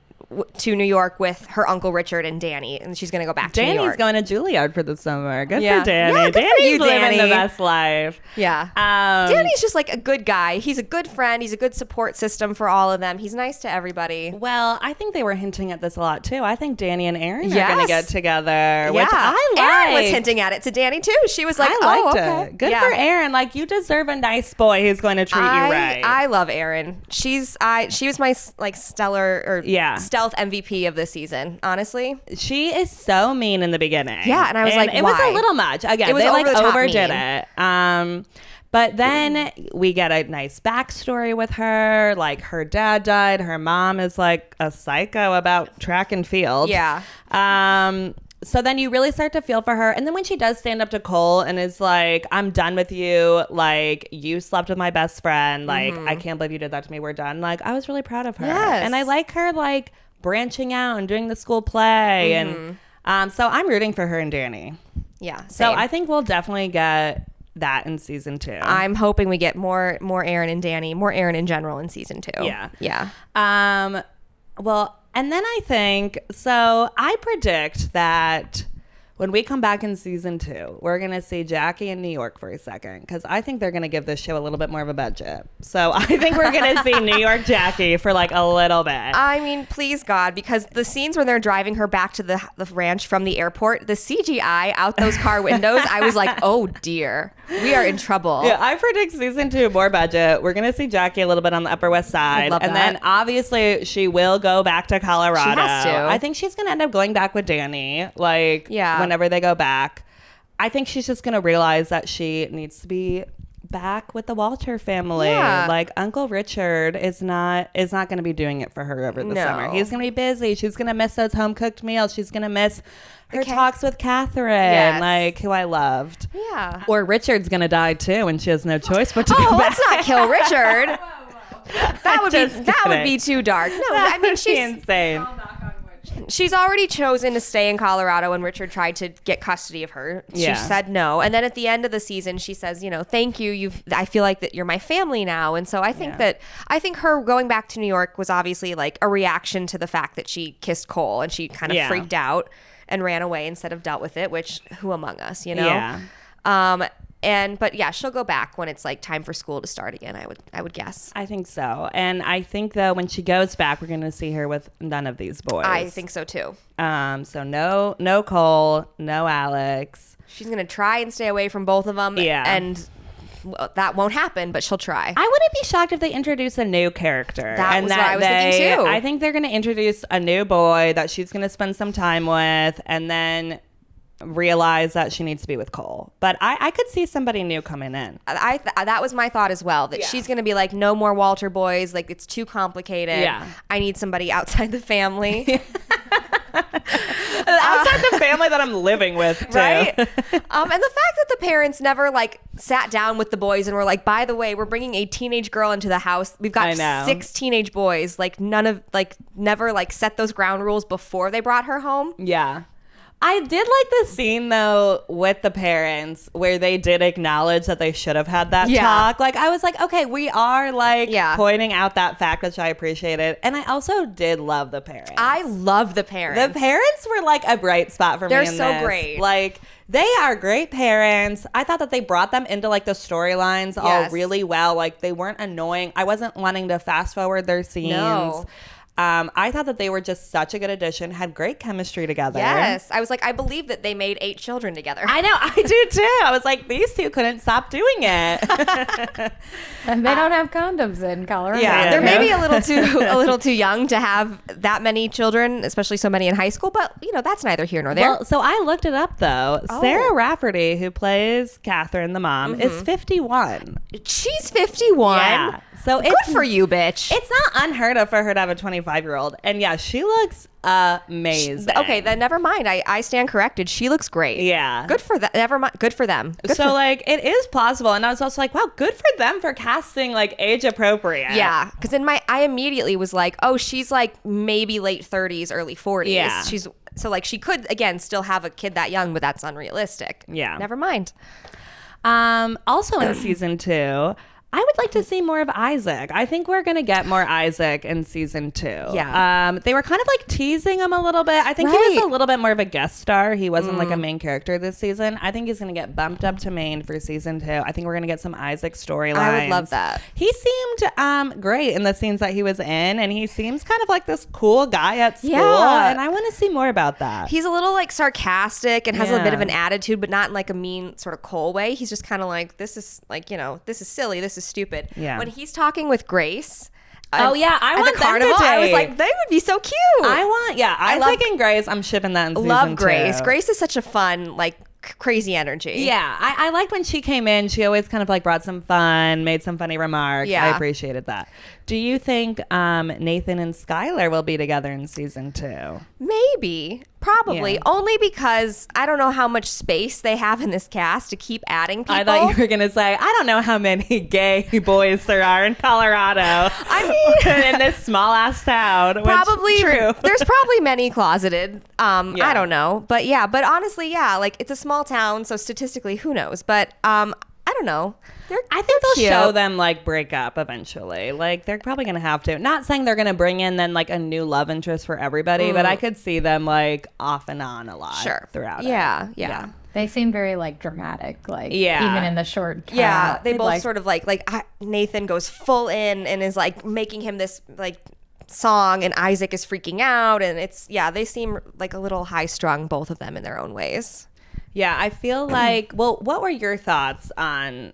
to New York with her Uncle Richard and Danny, and she's going to go back to New Danny's York. going to Juilliard for the summer. Good Yeah. for Danny. Yeah, good for Danny's you, living Danny. the best life. Yeah. Danny's just like a good guy. He's a good friend. He's a good support system for all of them. He's nice to everybody. Well, I think they were hinting at this a lot too. I think Danny and Aaron are Yes. going to get together, which Yeah. I like. Erin was hinting at it to Danny too. She was like, I oh, liked okay. it. Good Yeah. for Aaron. Like, you deserve a nice boy who's going to treat you right. I love Erin. She was my like stellar or stealth MVP of this season, honestly. She is so mean in the beginning. Yeah, and I was like, it was why? a little much. Again, It was they like over the top overdid mean. it. But then we get a nice backstory with her. Like, her dad died. Her mom is like a psycho about track and field. Yeah. So then you really start to feel for her. And then when she does stand up to Cole and is like, I'm done with you. Like, you slept with my best friend. Like, I can't believe you did that to me. We're done. Like, I was really proud of her. Yes. And I like her, like, branching out and doing the school play. And so I'm rooting for her and Danny. Yeah. So Same. I think we'll definitely get that in season 2. I'm hoping we get more Erin and Danny, more Erin in general in season 2. Yeah. Yeah. Well, and then I think, so I predict that when we come back in season 2, we're going to see Jackie in New York for a second, because I think they're going to give this show a little bit more of a budget. So I think we're going to see New York Jackie for like a little bit. I mean, please God, because the scenes when they're driving her back to the ranch from the airport, the CGI out those car windows, I was like, oh dear, we are in trouble. Yeah, I predict season 2 more budget. We're going to see Jackie a little bit on the Upper West Side. love And that. then obviously she will go back to Colorado. She has to. I think she's going to end up going back with Danny. Like, Yeah. whenever they go back. I think she's just going to realize that she needs to be back with the Walter family. Yeah. Like, Uncle Richard is not going to be doing it for her over the No. summer. He's going to be busy. She's going to miss those home cooked meals. She's going to miss her Ca- talks with Catherine, Yes. like, who I loved. Yeah. Or Richard's going to die too, and she has no choice but to Oh, go back. let's not kill Richard. That would Just be kidding. too dark. No, I mean She's she's insane. she's already chosen to stay in Colorado when Richard tried to get custody of her. Yeah. She said no. And then at the end of the season, she says, thank you. I feel like that you're my family now. And so I think I think her going back to New York was obviously like a reaction to the fact that she kissed Cole and she kind of freaked out and ran away instead of dealt with it, which who among us, Yeah. But yeah, she'll go back when it's like time for school to start again. I would guess. I think so. And I think, though, when she goes back, we're going to see her with none of these boys. I think so too. So no Cole, no Alex. She's gonna try and stay away from both of them. Yeah. And that won't happen, but she'll try. I wouldn't be shocked if they introduce a new character. That was what I was thinking too. I think they're going to introduce a new boy that she's going to spend some time with, and then realize that she needs to be with Cole. But I could see somebody new coming in. That was my thought as well, that she's going to be like, no more Walter boys. Like, it's too complicated. Yeah. I need somebody outside the family. Outside the family that I'm living with, too. Right? And the fact that the parents never like sat down with the boys and were like, by the way, we're bringing a teenage girl into the house. We've got I know. 6 teenage boys. Like, never like set those ground rules before they brought her home. Yeah. I did like the scene, though, with the parents where they did acknowledge that they should have had that talk. Like, I was like, okay, we are, like, pointing out that fact, which I appreciated. And I also did love the parents. I love the parents. The parents were, like, a bright spot for They're me in so this. great. Like, They are great parents. I thought that they brought them into like the storylines all Yes. really well. Like they weren't annoying. I wasn't wanting to fast forward their scenes. No. I thought that they were just such a good addition, had great chemistry together. Yes. I was like, I believe that they made 8 children together. I know, I do too. I was like, these two couldn't stop doing it. And they don't have condoms in Colorado. Yeah, they're maybe a little too young to have that many children, especially so many in high school. But that's neither here nor there. Well, so I looked it up though. Sarah Rafferty, who plays Catherine, the mom, is 51. She's 51. Yeah. So Good for you, bitch. It's not unheard of for her to have a 25-year-old. And yeah, she looks amazing. Okay, then never mind. I stand corrected. She looks great. Yeah. Good for that. Never mind. Good for them. Like it is plausible. And I was also like, wow, good for them for casting like age appropriate. Yeah, because I immediately was like, oh, she's like maybe late 30s, early 40s. Yeah. She's so like she could again still have a kid that young, but that's unrealistic. Yeah. Never mind. Also in season 2, I would like to see more of Isaac. I think we're going to get more Isaac in season 2. Yeah. They were kind of like teasing him a little bit. I think he was Right. a little bit more of a guest star. He wasn't like a main character this season. I think he's going to get bumped up to main for season 2. I think we're going to get some Isaac storylines. I would love that. He seemed great in the scenes that he was in, and he seems kind of like this cool guy at school. Yeah. And I want to see more about that. He's a little like sarcastic and has a Yeah. bit of an attitude, but not in like a mean sort of cold way. He's just kind of like, this is like, this is silly. This is stupid. Yeah. When he's talking with Grace. Oh, yeah, I at want the them to carnival. I was date. like, they would be so cute. I love- Isaac and Grace. I'm shipping that in season 2. love Grace. Grace is such a fun, like crazy energy. Yeah, I liked when she came in. She always kind of like brought some fun, made some funny remarks. Yeah. I appreciated that. Do you think Nathan and Skylar will be together in season 2? Maybe. Probably. Yeah. Only because I don't know how much space they have in this cast to keep adding people. I thought you were going to say, I don't know how many gay boys there are in Colorado. I mean, in this small ass town. which- probably true. There's probably many closeted. I don't know. But yeah, but honestly, yeah, like it's a small town, so statistically, who knows? But I don't know. I think they'll cute. show them like break up eventually. Like they're probably gonna have to. Not saying they're gonna bring in then like a new love interest for everybody, but I could see them like off and on a lot throughout. Yeah. They seem very like dramatic, like Yeah. even in the short. Yeah, cat, they both like, sort of Nathan goes full in and is like making him this like song, and Isaac is freaking out, and they seem like a little high strung, both of them in their own ways. Yeah, I feel like. Well, what were your thoughts on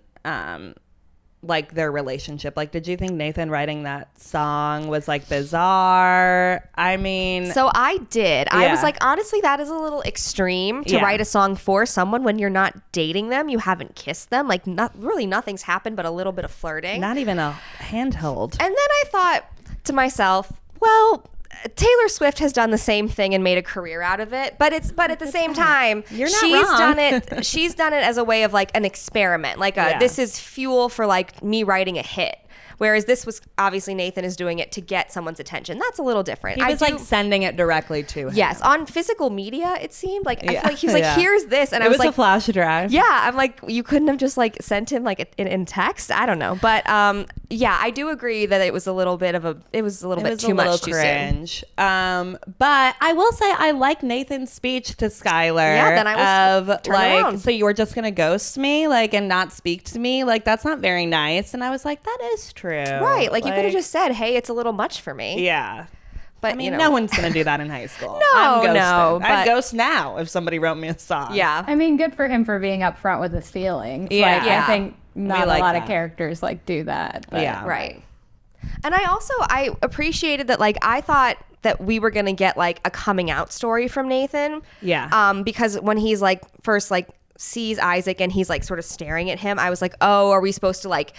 like their relationship? Like, did you think Nathan writing that song was like bizarre? I mean, So I did. I was Yeah. like, honestly, that is a little extreme to Yeah. write a song for someone when you're not dating them, you haven't kissed them, like really nothing's happened but a little bit of flirting. not even a handheld. And then I thought to myself, well, Taylor Swift has done the same thing and made a career out of it, but at the same time, You're not she's wrong. done it. She's done it as a way of like an experiment, like Yeah. this is fuel for like me writing a hit. Whereas this was obviously Nathan is doing it to get someone's attention. That's a little different. He was like sending it directly to him. yes, on physical media, it seemed like I Yeah. feel like he was like, Yeah. "Here's this," and It I was was like, a flash drive. yeah, I'm like, you couldn't have just like sent him like in text. I don't know, but yeah, I do agree that it was a little bit too much too soon. cringe. But I will say I like Nathan's speech to Skylar. Yeah, then I was turned like, around. so you were just gonna ghost me, like, and not speak to me, like that's not very nice. And I was like, that is true, Right, like you could have just said, "Hey, it's a little much for me." yeah. But I mean, you know, no one's gonna do that in high school. No, I'm ghosting. no, I'd but- ghost now if somebody wrote me a song. yeah. I mean, good for him for being upfront with his feelings. Yeah. Like, Yeah. I think not like a lot that. of characters like do that. But Yeah. Right. And I appreciated that, like, I thought that we were going to get like a coming out story from Nathan. Yeah. Because when he's like first like sees Isaac and he's like sort of staring at him, I was like, oh, are we supposed to like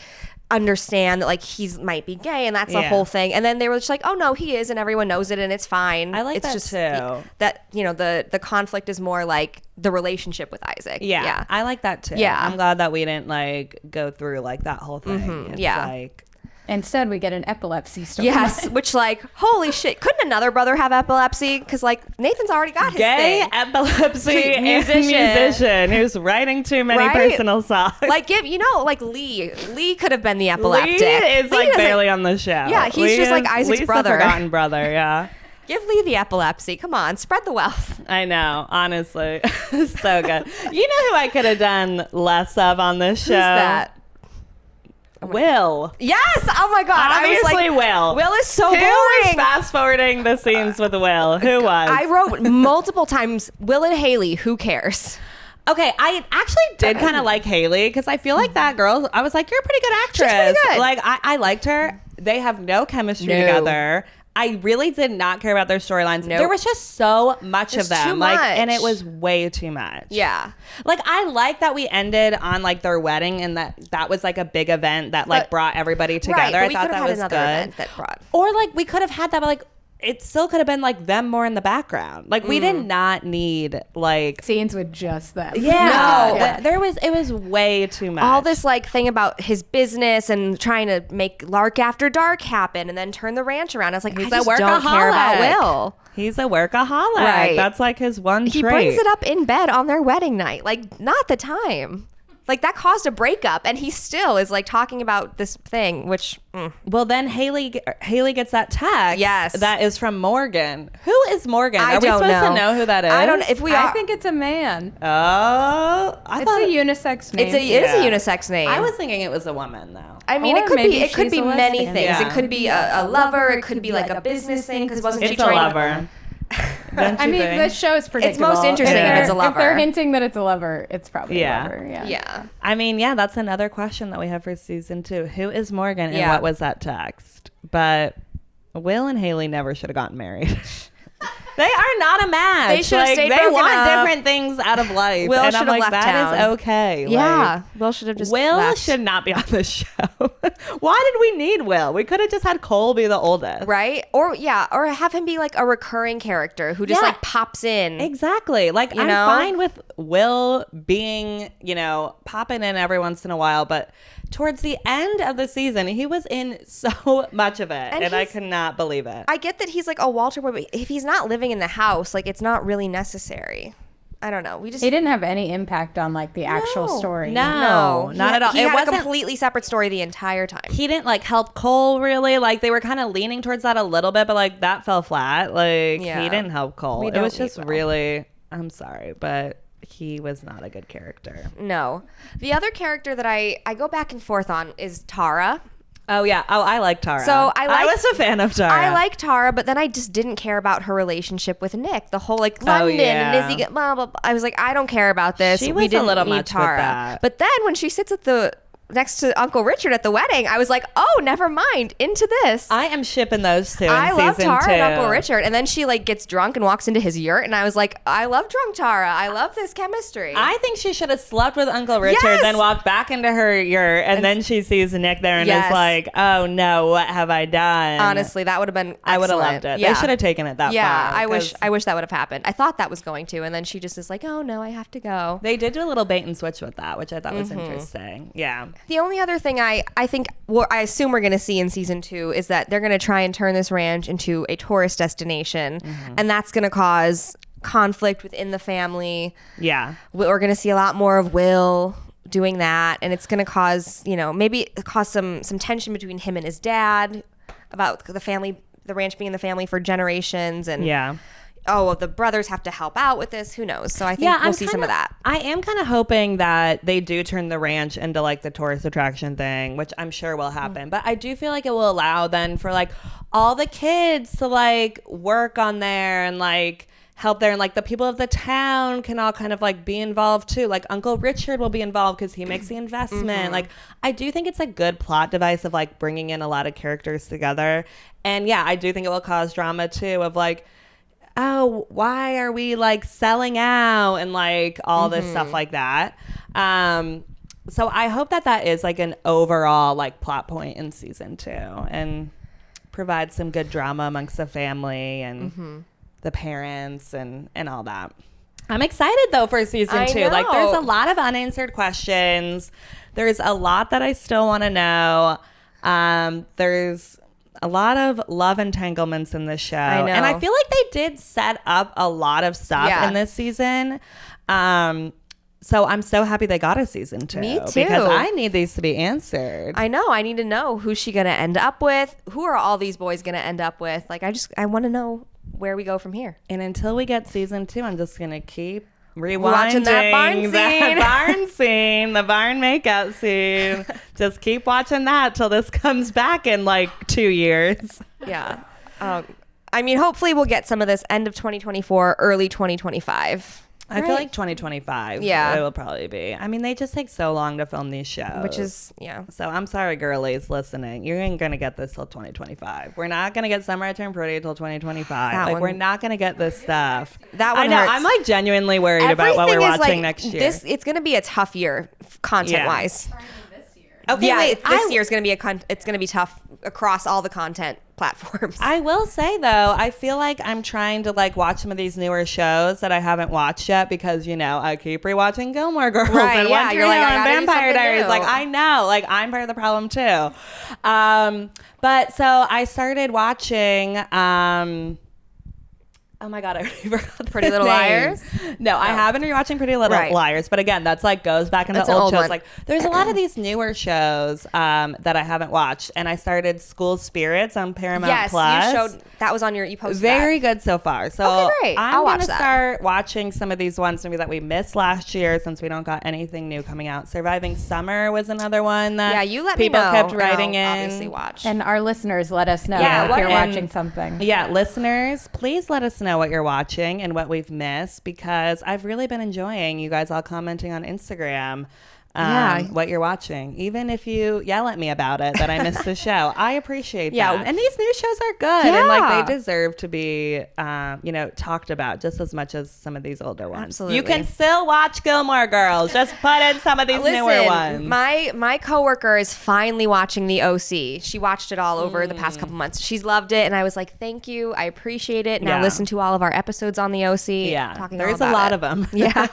understand that like he's might be gay and that's the Yeah. whole thing? And then they were just like, oh no, he is, and everyone knows it and it's fine. I like it's that just too. that, you know, the conflict is more like the relationship with Isaac. Yeah, I like that too. Yeah. I'm glad that we didn't like go through like that whole thing. It's yeah. like, Instead, we get an epilepsy story. Yes, which like, holy shit, couldn't another brother have epilepsy? Because like Nathan's already got his gay thing. epilepsy and Musician. musician who's writing too many Right? personal songs. Like, like Lee could have been the epileptic. Lee is like doesn't- barely on the show. Yeah, he's just like Isaac's Lee's brother. the forgotten brother. Yeah. Give Lee the epilepsy. Come on, spread the wealth. I know, honestly. So good. You know who I could have done less of on this show? Who's that? Will. Yes. Oh my God. Obviously, Will. Will is so Who was boring. fast forwarding the scenes with Will? Who was? I wrote multiple times, Will and Haley, who cares? Okay, I actually did kind of like Haley because I feel like that girl, I was like, you're a pretty good actress. She's pretty good. Like, I liked her. They have no chemistry No. together. I really did not care about their storylines. Nope. There was just so much There's of them. too Like, much. and it was way too much. Yeah. Like, I like that we ended on like their wedding and that was like a big event that like But- brought everybody together. Right, but I we thought could that have had was another good. event that brought. Or like we could have had that, but like it still could have been like them more in the background. Like we did not need like Scenes with just them. no. Yeah. It was way too much. All this like thing about his business and trying to make Lark After Dark happen and then turn the ranch around. I was like, He's I a just don't care about workaholic. Will. He's a workaholic. Right. That's like his one He trait. brings it up in bed on their wedding night. Like, not the time. Like, that caused a breakup, and he still is like talking about this thing, which Well, then Haley gets that text. Yes. That is from Morgan. Who is Morgan? I Are we don't supposed know. to know who that is? I don't. If we are, I think it's a man. Oh, I It's thought a unisex name. it is a unisex name. I was thinking it was a woman though. I mean, Or it could maybe be. It could she's be a many lesbian. things. Yeah. It could be a lover. It could be like a business thing. Because wasn't she It's a trying? lover. Don't I you mean, think? this show is predictable. most interesting if they're- it's a lover. If they're hinting that it's a lover, it's probably Yeah. a lover. Yeah. Yeah. I mean, yeah, that's another question that we have for season 2. Who is Morgan and Yeah. what was that text? But Will and Haley never should have gotten married. They are not a match. They should have stayed They broken want up. different things out of life. Will and should I'm have like, left that is town. okay. Yeah. Will should have just. Will left. should not be on this show. Why did we need Will? We could have just had Cole be the oldest. Right? Or have him be like a recurring character who just Yeah. like pops in. Exactly. Like, You I'm know? fine with Will being, popping in every once in a while, but towards the end of the season, he was in so much of it, and I he's- could not believe it. I get that he's like a Walter boy, but if he's not living in the house, like it's not really necessary. I don't know. We just He didn't have any impact on like the actual story. No, not at all. He It had a wasn't. completely separate story the entire time. He didn't like help Cole really. Like they were kind of leaning towards that a little bit, but like that fell flat. Like Yeah. he didn't help Cole. We It was don't need just Will. really. I'm sorry, but he was not a good character. No. The other character that I go back and forth on is Tara. Oh yeah. Oh, I like Tara. So I was a fan of Tara. I like Tara, but then I just didn't care about her relationship with Nick. The whole like London yeah. and Izzy, blah, blah, blah. I was like, I don't care about this. She We was a didn't little need much with Tara. that. But then when she sits at the next to Uncle Richard at the wedding, I was like, oh, never mind. Into this. I am shipping those two. I love season Tara 2. and Uncle Richard. And then she like gets drunk and walks into his yurt. And I was like, I love drunk Tara. I love this chemistry. I think she should have slept with Uncle Richard, Yes! then walked back into her yurt, and then she sees Nick there and Yes. is like, "Oh no, what have I done?" Honestly, that would have been I would have excellent. loved it. Yeah. They should have taken it that Yeah, far. I wish 'cause that would have happened. I thought that was going to, and then she just is like, "Oh no, I have to go." they did do a little bait and switch with that, which I thought was interesting. Yeah. The only other thing I think I assume we're going to see in season 2 is that they're going to try and turn this ranch into a tourist destination, and that's going to cause conflict within the family. Yeah. We're going to see a lot more of Will doing that, and it's going to cause maybe cause some tension between him and his dad about the family, the ranch being in the family for generations, and Yeah. oh, the brothers have to help out with this. Who knows? So I think we'll see some of that. I am kind of hoping that they do turn the ranch into like the tourist attraction thing, which I'm sure will happen. But I do feel like it will allow then for like all the kids to like work on there and like help there, and like the people of the town can all kind of like be involved too. Like Uncle Richard will be involved because he makes the investment. Like I do think it's a good plot device of like bringing in a lot of characters together. And yeah, I do think it will cause drama too of like, oh, why are we like selling out and like all this stuff like that. So I hope that is like an overall like plot point in season 2 and provide some good drama amongst the family and the parents and all that. I'm excited though for season 2. Like there's a lot of unanswered questions. There's a lot that I still want to know. There's a lot of love entanglements in this show. I know. And I feel like they did set up a lot of stuff in this season. So I'm so happy they got a season 2. Me too. Because I need these to be answered. I know. I need to know who's she going to end up with. Who are all these boys going to end up with? Like, I want to know where we go from here. And until we get season 2, I'm just going to keep rewinding Watching that barn scene. The barn makeout scene. Just keep watching that till this comes back in like 2 years. Yeah. I mean, hopefully we'll get some of this end of 2024, early 2025. I feel like 2025. Yeah. It will probably be. I mean, they just take so long to film these shows. Which is, yeah. So I'm sorry, girlies listening. You ain't going to get this till 2025. We're not going to get Summer I Turned Pretty till 2025. We're not going to get this stuff. That one I know. hurts. I'm like genuinely worried about what we're watching next year. It's going to be a tough year content-wise. Okay, yeah, wait, this year is going to be it's going to be tough across all the content platforms. I will say though, I feel like I'm trying to like watch some of these newer shows that I haven't watched yet because I keep rewatching Gilmore Girls and One Tree Hill and Vampire Diaries. Like I know, like I'm part of the problem too. But so I started watching. Oh my God, I already forgot the Pretty Little Liars? No, I haven't been rewatching Pretty Little Liars, but again, that's like goes back into old shows. One. Like there's a lot of these newer shows that I haven't watched, and I started School Spirits on Paramount Plus. You showed that was on your you posted very good so far. So okay, great. I'm watch gonna that. start watching some of these ones maybe that we missed last year since we don't got anything new coming out. Surviving Summer was another one that you let people me know, kept writing in. Obviously watch. And our listeners let us know if you're watching something. Yeah, listeners, please let us know what you're watching and what we've missed because I've really been enjoying you guys all commenting on Instagram what you're watching. Even if you yell at me about it that I missed the show, I appreciate that. And these new shows are good and like they deserve to be talked about just as much as some of these older ones. Absolutely. You can still watch Gilmore Girls. Just put in some of these newer ones. My coworker is finally watching The OC. She watched it all over the past couple months. She's loved it, and I was like, "Thank you, I appreciate it." Now listen to all of our episodes on The OC. Yeah, there's a lot of them. Yeah.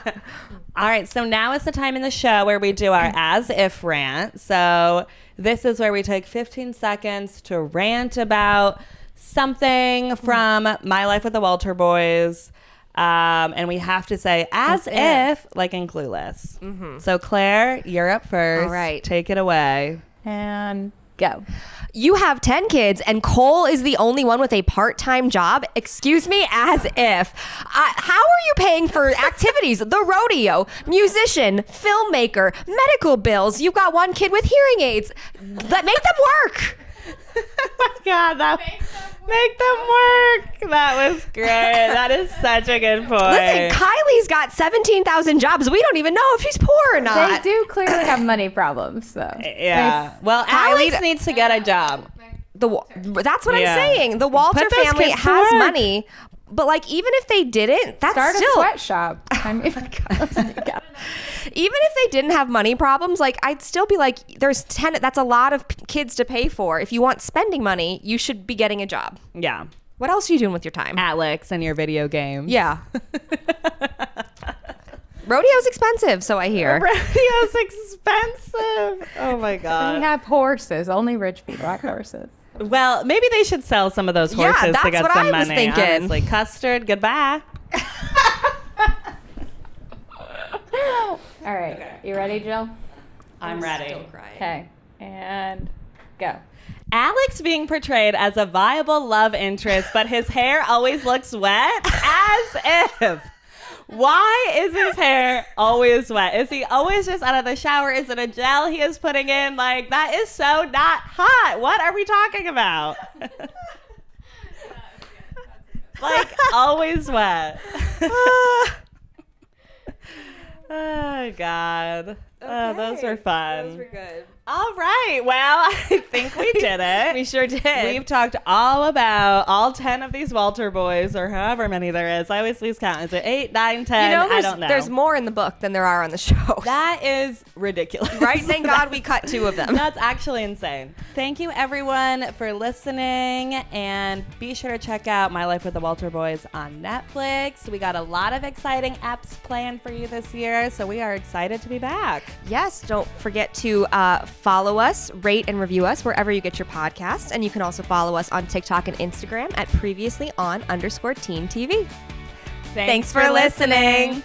All right, so now is the time in the show where we do our as if rant. So this is where we take 15 seconds to rant about something from My Life with the Walter Boys. And we have to say as if, like in Clueless. Mm-hmm. So Claire, you're up first. All right. Take it away. And go. You have 10 kids and Cole is the only one with a part-time job? Excuse me, as if. How are you paying for activities? The rodeo, musician, filmmaker, medical bills. You've got one kid with hearing aids. Make them work. Oh my God, make them work. That was great. That is such a good point. Listen, Kylie's got 17,000 jobs. We don't even know if she's poor or not. They do clearly have money problems, though. Yeah. Well, Alex needs to get a job. That's what I'm saying. The Walter family has money, but like even if they didn't, that's Start still a sweatshop. I mean, even if they didn't have money problems, like I'd still be like, there's 10. That's a lot of kids to pay for. If you want spending money, you should be getting a job. Yeah. What else are you doing with your time? Alex and your video games. Yeah. Rodeo's expensive, so I hear. Rodeo's expensive. Oh my God. we have horses. Only rich people have horses. Well, maybe they should sell some of those horses to get some money. Was thinking. Honestly. Custard, goodbye. All right. Okay. You ready, Jill? I'm ready. Okay. And go. Alex being portrayed as a viable love interest, but his hair always looks wet? As if. Why is his hair always wet? Is he always just out of the shower? Is it a gel he is putting in? Like, that is so not hot. What are we talking about? Like, always wet. Oh, God. Oh, those were fun. Those were good. All right. Well, I think we did it. We sure did. We've talked all about all 10 of these Walter boys, or however many there is. I always lose count. Is it 8, 9, 10? I don't know. There's more in the book than there are on the show. That is ridiculous. Right? Thank God we cut 2 of them. That's actually insane. Thank you, everyone, for listening. And be sure to check out My Life with the Walter Boys on Netflix. We got a lot of exciting apps planned for you this year, so we are excited to be back. Yes, don't forget to follow us, rate and review us wherever you get your podcasts. And you can also follow us on TikTok and Instagram at previously_on_teen TV. Thanks for listening.